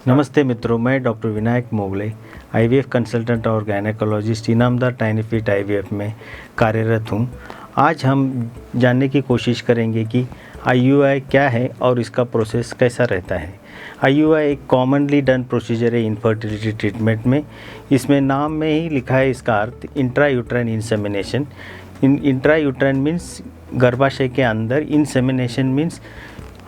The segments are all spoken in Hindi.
नमस्ते मित्रों, मैं doctor Vinayak Mughal-e IVF consultant और गायनेकोलॉजिस्ट इनामदार टाइनीफिट आईवीएफ में कार्यरत हूं। आज हम जानने की कोशिश करेंगे कि आईयूआई क्या है और इसका प्रोसेस कैसा रहता है। आईयूआई एक कॉमनली डन प्रोसीजर है इनफर्टिलिटी ट्रीटमेंट में। इसमें नाम में ही लिखा है इसका अर्थ इंट्रायूट्राइन इंसेमिनेशन। इंट्रायूट्राइन मीन्स गर्भाशय के अंदर, इंसेमिनेशन मीन्स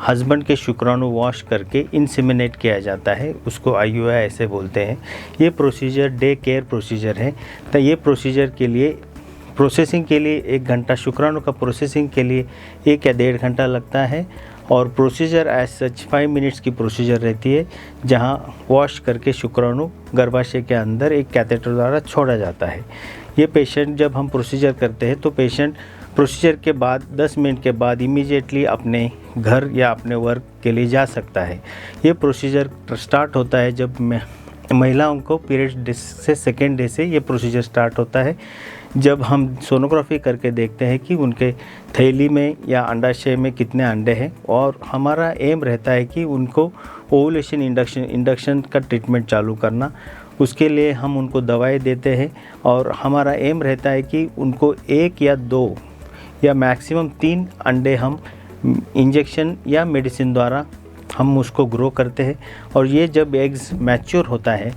हस्बैंड के शुक्राणु वॉश करके इंसेमिनेट किया जाता है, उसको आईयूआई ऐसे बोलते हैं। ये प्रोसीजर डे केयर प्रोसीजर है। तो ये प्रोसीजर के लिए प्रोसेसिंग के लिए 1 घंटा, शुक्राणु का प्रोसेसिंग के लिए 1 या 1.5 घंटा लगता है। और प्रोसीजर एज सच 5 मिनट्स की प्रोसीजर रहती है, जहाँ वॉश करके शुक्राणु गर्भाशय के अंदर एक कैथेटर द्वारा छोड़ा जाता है। ये पेशेंट जब हम प्रोसीजर करते हैं तो पेशेंट प्रोसीजर के बाद 10 मिनट के बाद इमीडिएटली अपने घर या अपने वर्क के लिए जा सकता है। ये प्रोसीजर स्टार्ट होता है जब महिलाओं को पीरियड से सेकेंड डे से ये प्रोसीजर स्टार्ट होता है, जब हम सोनोग्राफी करके देखते हैं कि उनके थैली में या अंडाशय में कितने अंडे हैं। और हमारा एम रहता है कि उनको ओवुलेशन इंडक्शन का ट्रीटमेंट चालू करना। उसके लिए हम उनको दवाई देते हैं और हमारा एम रहता है कि उनको 1 या 2 या मैक्सिमम 3 अंडे हम इंजेक्शन या मेडिसिन द्वारा हम उसको ग्रो करते हैं। और ये जब एग्स मैच्योर होता है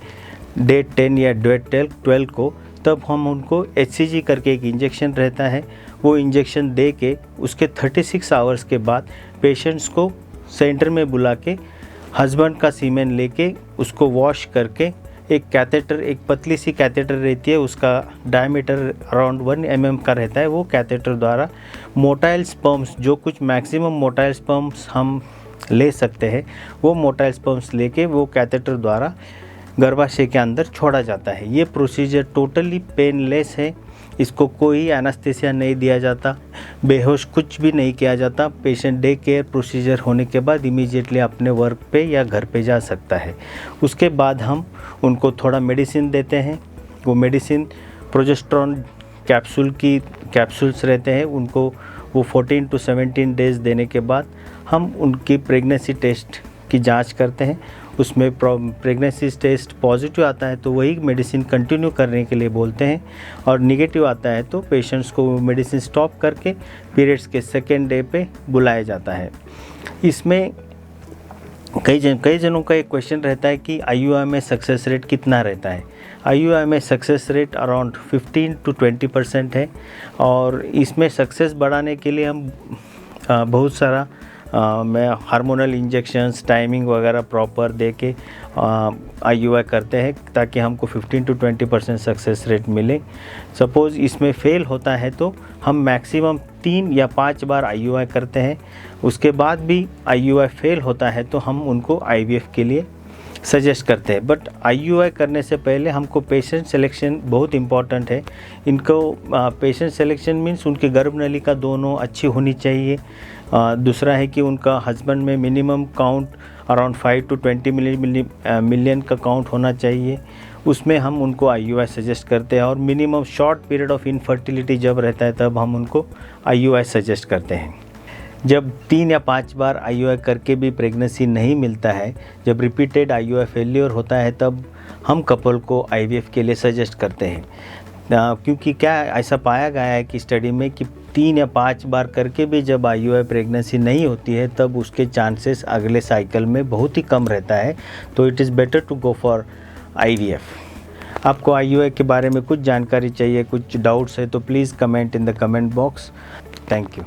डे 10 या डे 12 को, तब हम उनको HCG करके एक इंजेक्शन रहता है, वो इंजेक्शन दे के उसके 36 आवर्स के बाद पेशेंट्स को सेंटर में बुला के हस्बैंड का सीमेन लेके उसको वॉश करके एक कैथेटर, एक पतली सी कैथेटर रहती है, उसका डायमीटर अराउंड 1 mm का रहता है। वो कैथेटर द्वारा मोटाइल स्पर्म्स, जो कुछ मैक्सिमम मोटाइल स्पर्म्स हम ले सकते हैं, वो मोटाइल स्पर्म्स लेके वो कैथेटर द्वारा गर्भाशय के अंदर छोड़ा जाता है। ये प्रोसीजर टोटली पेनलेस है। इसको कोई एनेस्थीसिया नहीं दिया जाता, बेहोश कुछ भी नहीं किया जाता। पेशेंट डे केयर प्रोसीजर होने के बाद इमीडिएटली अपने वर्क पे या घर पे जा सकता है। उसके बाद हम उनको थोड़ा मेडिसिन देते हैं। वो मेडिसिन प्रोजेस्टेरोन कैप्सूल्स रहते हैं, उनको वो 14 to 17 डेज़ देने के बाद हम उनकी प्रेगनेंसी टेस्ट की जांच करते हैं। उसमें प्रेगनेंसी टेस्ट पॉजिटिव आता है तो वही मेडिसिन कंटिन्यू करने के लिए बोलते हैं, और निगेटिव आता है तो पेशेंट्स को मेडिसिन स्टॉप करके पीरियड्स के सेकेंड डे पे बुलाया जाता है। इसमें कई जनों का एक क्वेश्चन रहता है कि आईयूआई में सक्सेस रेट कितना रहता है। आईयूआई में सक्सेस रेट अराउंड 15 to 20% है। और इसमें सक्सेस बढ़ाने के लिए हम बहुत सारा हार्मोनल इंजेक्शंस, टाइमिंग वगैरह प्रॉपर दे के आईयूआई करते हैं, ताकि हमको 15 to 20% सक्सेस रेट मिले। सपोज़ इसमें फेल होता है तो हम मैक्सिमम 3 या 5 बार आईयूआई करते हैं। उसके बाद भी आईयूआई फेल होता है तो हम उनको आईवीएफ के लिए सजेस्ट करते हैं। बट आईयूआई करने से पहले हमको पेशेंट सिलेक्शन बहुत इम्पॉर्टेंट है। इनको पेशेंट सिलेक्शन मीन्स उनके गर्भनली का दोनों अच्छी होनी चाहिए। दूसरा है कि उनका हस्बैंड में minimum count around 5 to 20 million का काउंट होना चाहिए। उसमें हम उनको आईयूआई सजेस्ट करते हैं। और minimum short period of infertility जब रहता है तब हम उनको आईयूआई सजेस्ट करते हैं। जब 3 या 5 बार आईयूआई करके भी प्रेगनेंसी नहीं मिलता है, जब रिपीटेड आईयूआई फेलियर होता है, तब हम कपल को आईवीएफ के लिए सजेस्ट करते हैं। क्योंकि क्या ऐसा पाया गया है कि स्टडी में कि 3 या 5 बार करके भी जब आईयूआई प्रेगनेंसी नहीं होती है तब उसके चांसेस अगले साइकिल में बहुत ही कम रहता है। तो it is better to go for IVF. आपको आईयूआई के बारे में कुछ जानकारी चाहिए, कुछ डाउट्स है तो please comment in the comment box. Thank you.